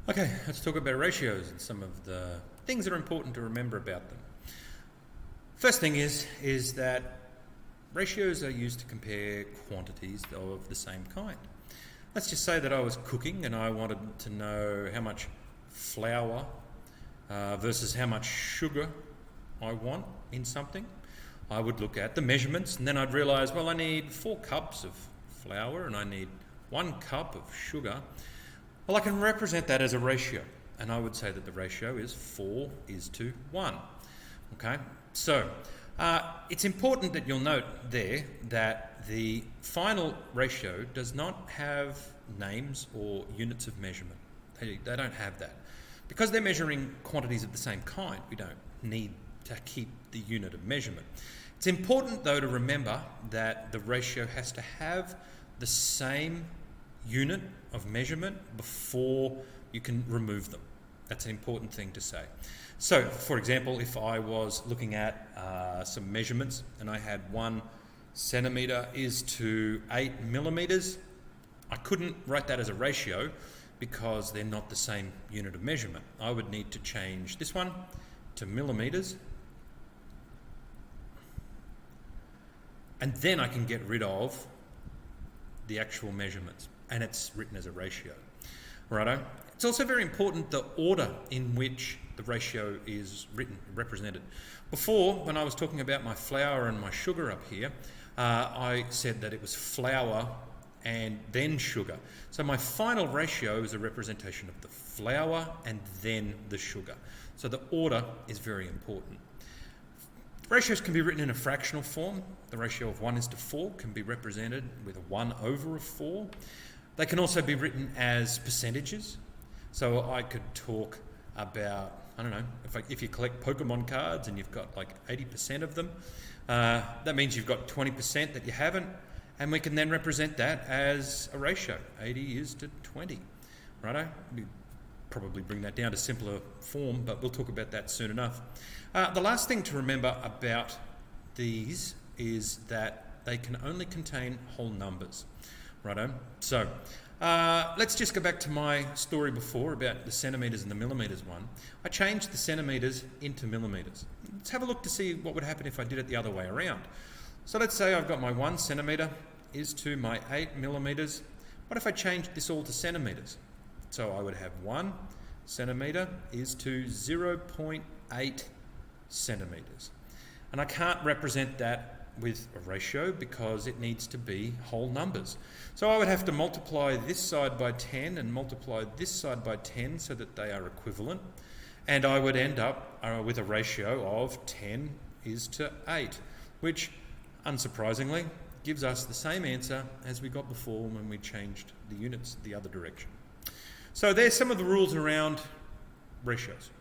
Okay, let's talk about ratios and some of the things that are important to remember about them. First thing is that ratios are used to compare quantities of the same kind. Let's just say that I was cooking and I wanted to know how much flour versus how much sugar I want in something. I would look at the measurements and then I'd realise, well, I need 4 cups of flour and I need 1 cup of sugar. Well, I can represent that as a ratio, and I would say that the ratio is 4:1. Okay, so it's important that you'll note there that the final ratio does not have names or units of measurement. They don't have that. Because they're measuring quantities of the same kind, we don't need to keep the unit of measurement. It's important, though, to remember that the ratio has to have the same unit of measurement before you can remove them. That's an important thing to say. So, for example, if I was looking at some measurements and I had 1 centimetre is to 8 millimetres, I couldn't write that as a ratio because they're not the same unit of measurement. I would need to change this one to millimetres, and then I can get rid of the actual measurements, and it's written as a ratio. Righto? It's also very important the order in which the ratio is written, represented. Before, when I was talking about my flour and my sugar up here, I said that it was flour and then sugar. So my final ratio is a representation of the flour and then the sugar. So the order is very important. Ratios can be written in a fractional form. The ratio of 1:4 can be represented with a 1/4. They can also be written as percentages. So I could talk about, I don't know, if you collect Pokemon cards and you've got like 80% of them, that means you've got 20% that you haven't, and we can then represent that as a ratio, 80:20, righto? We probably bring that down to simpler form, but we'll talk about that soon enough. The last thing to remember about these is that they can only contain whole numbers, righto? So let's just go back to my story before about the centimetres and the millimetres one. I changed the centimetres into millimetres. Let's have a look to see what would happen if I did it the other way around. So let's say I've got my 1 centimetre is to my 8 millimetres. What if I changed this all to centimetres? So I would have 1 centimetre is to 0.8 centimetres. And I can't represent that with a ratio because it needs to be whole numbers. So I would have to multiply this side by 10 and multiply this side by 10 so that they are equivalent. And I would end up with a ratio of 10:8, which, unsurprisingly, gives us the same answer as we got before when we changed the units the other direction. So there's some of the rules around ratios.